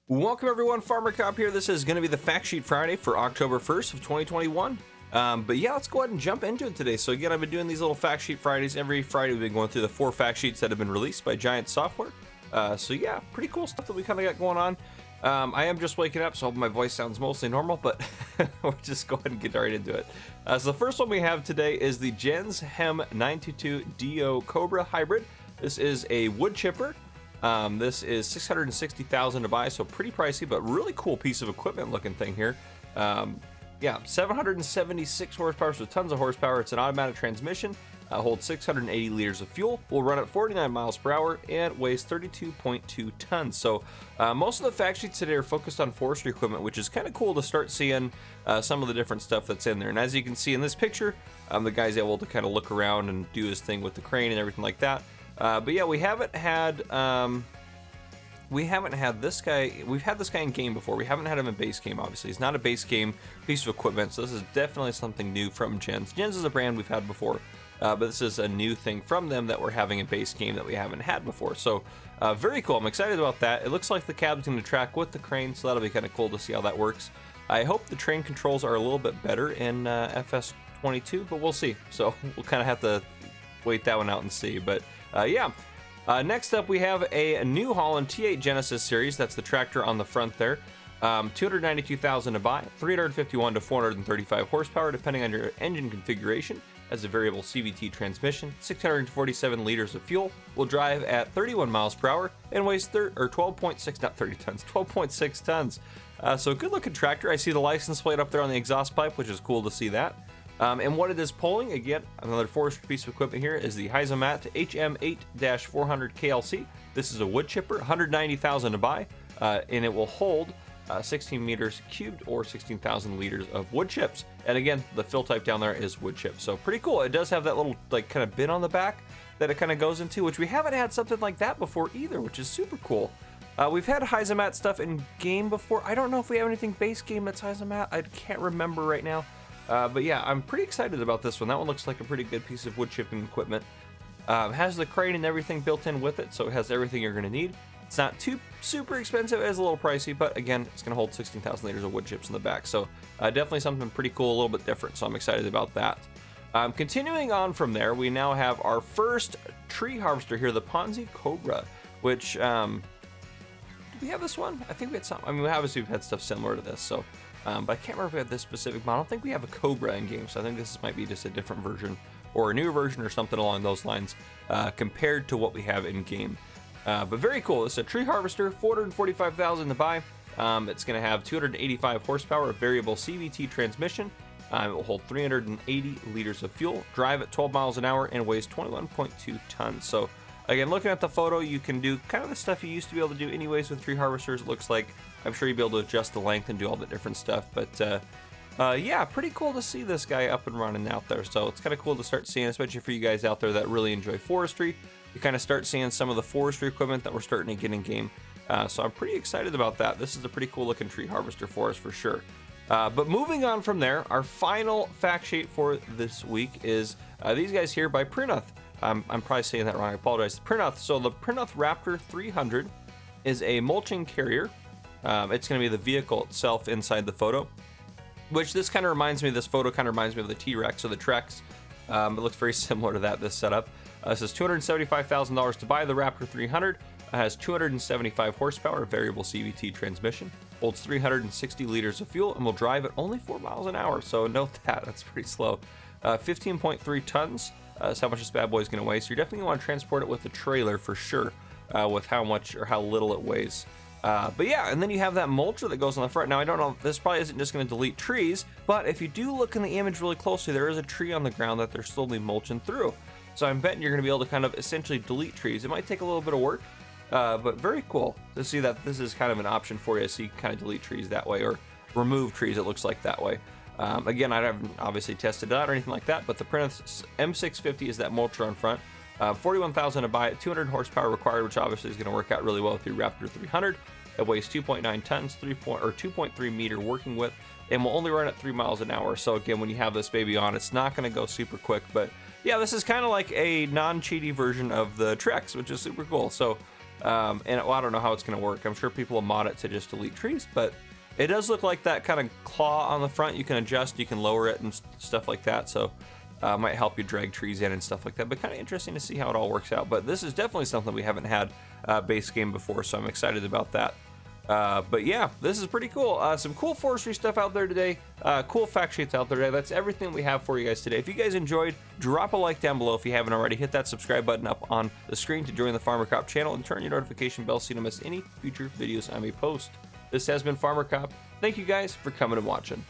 Welcome everyone, Farmer Cop here. This is going to be the Fact Sheet Friday for October 1st of 2021. But yeah, let's go ahead and jump into it today. So again, I've been doing these little Fact Sheet Fridays. Every Friday we've been going through the 4 fact sheets that have been released by Giant Software. So yeah, pretty cool stuff that we kind of got going on. I am just waking up, so my voice sounds mostly normal, but we'll just go ahead and get right into it. So the first one we have today is the Gens Hem 922 Do Cobra Hybrid. This is a wood chipper. This is $660,000 to buy, so pretty pricey, but really cool piece of equipment looking thing here. Yeah, 776 horsepower, so tons of horsepower. It's an automatic transmission, holds 680 liters of fuel, will run at 49 miles per hour, and weighs 32.2 tons. So most of the fact sheets today are focused on forestry equipment, which is kind of cool to start seeing some of the different stuff that's in there. And as you can see in this picture, the guy's able to kind of look around and do his thing with the crane and everything like that. But yeah, we haven't had this guy. We've had this guy in game before. We haven't had him in base game, obviously. He's not a base game piece of equipment, so this is definitely something new from Gens. Gens is a brand we've had before, but this is a new thing from them that we're having in base game that we haven't had before. So very cool. I'm excited about that. It looks like the cab's going to track with the crane, so that'll be kind of cool to see how that works. I hope the train controls are a little bit better in FS22, but we'll see. So we'll kind of have to wait that one out and see. But yeah. Next up, we have a new Holland T8 Genesis series. That's the tractor on the front there. $292,000 to buy, 351 to 435 horsepower, depending on your engine configuration. Has a variable CVT transmission, 647 liters of fuel. Will drive at 31 miles per hour and weighs 12.6, not 30 tons, 12.6 tons. So good looking tractor. I see the license plate up there on the exhaust pipe, which is cool to see that. And what it is pulling, again, another forestry piece of equipment here, is the Heisemat HM8-400 KLC. This is a wood chipper, $190,000 to buy, and it will hold 16 meters cubed or 16,000 liters of wood chips. And again, the fill type down there is wood chip. So pretty cool. It does have that little like kind of bin on the back that it kind of goes into, which we haven't had something like that before either, which is super cool. We've had Heisemat stuff in game before. I don't know if we have anything base game that's Heisemat. I can't remember right now. But yeah, I'm pretty excited about this one. That one looks like a pretty good piece of wood chipping equipment. Has the crane and everything built in with it, so it has everything you're going to need. It's not too super expensive. It is a little pricey, but again, it's going to hold 16,000 liters of wood chips in the back. So definitely something pretty cool, a little bit different. So I'm excited about that. Continuing on from there, we now have our first tree harvester here, the Ponz Cobra, which did we have this one? I think we had some. I mean, obviously we've had stuff similar to this, so. But I can't remember if we had this specific model. I don't think we have a Cobra in game, so I think this might be just a different version or a newer version or something along those lines compared to what we have in game. But very cool. It's a tree harvester, $445,000 to buy. It's going to have 285 horsepower, a variable CVT transmission. It will hold 380 liters of fuel, drive at 12 miles an hour, and weighs 21.2 tons. So again, looking at the photo, you can do kind of the stuff you used to be able to do anyways with tree harvesters, it looks like. I'm sure you'll be able to adjust the length and do all the different stuff. But yeah, pretty cool to see this guy up and running out there. So it's kind of cool to start seeing, especially for you guys out there that really enjoy forestry. You kind of start seeing some of the forestry equipment that we're starting to get in game. So I'm pretty excited about that. This is a pretty cool looking tree harvester for us for sure. But moving on from there, our final fact sheet for this week is these guys here by Prinoth. I'm probably saying that wrong. I apologize. Prinoth. So the Prinoth Raptor 300 is a mulching carrier. It's going to be the vehicle itself inside the photo, which this kind of reminds me, this photo kind of reminds me of the T-Rex or the Trex. It looks very similar to that, this setup. This is $275,000 to buy the Raptor 300. It has 275 horsepower, variable CVT transmission, holds 360 liters of fuel, and will drive at only 4 miles an hour. So note that, that's pretty slow. 15.3 tons is how much this bad boy is going to weigh. So you're definitely going to want to transport it with a trailer for sure, with how much or how little it weighs. But yeah, and then you have that mulcher that goes on the front. Now, I don't know, this probably isn't just going to delete trees, but if you do look in the image really closely, there is a tree on the ground that they're slowly mulching through. So I'm betting you're going to be able to kind of essentially delete trees. It might take a little bit of work, but very cool to see that this is kind of an option for you, so you can kind of delete trees that way, or remove trees, it looks like that way. Again, I haven't obviously tested it out or anything like that, but the Prinoth M650 is that mulcher on front. 41,000 to buy it, 200 horsepower required, which obviously is going to work out really well with your Raptor 300. It weighs 2.9 tons, 2.3 meter working width, and will only run at 3 miles an hour. So again, when you have this baby on, it's not going to go super quick. But yeah, this is kind of like a non-cheaty version of the Trex, which is super cool. So And well, I don't know how it's going to work. I'm sure people will mod it to just delete trees, but it does look like that kind of claw on the front. You can adjust, you can lower it and stuff like that. So might help you drag trees in and stuff like that. But kind of interesting to see how it all works out. But this is definitely something we haven't had base game before, so I'm excited about that. But yeah, this is pretty cool. Some cool forestry stuff out there today. Cool fact sheets out there today. That's everything we have for you guys today. If you guys enjoyed, drop a like down below. If you haven't already, hit that subscribe button up on the screen to join the Farmer Cop channel and turn your notification bell so you don't miss any future videos I may post. This has been Farmer Cop. Thank you guys for coming and watching.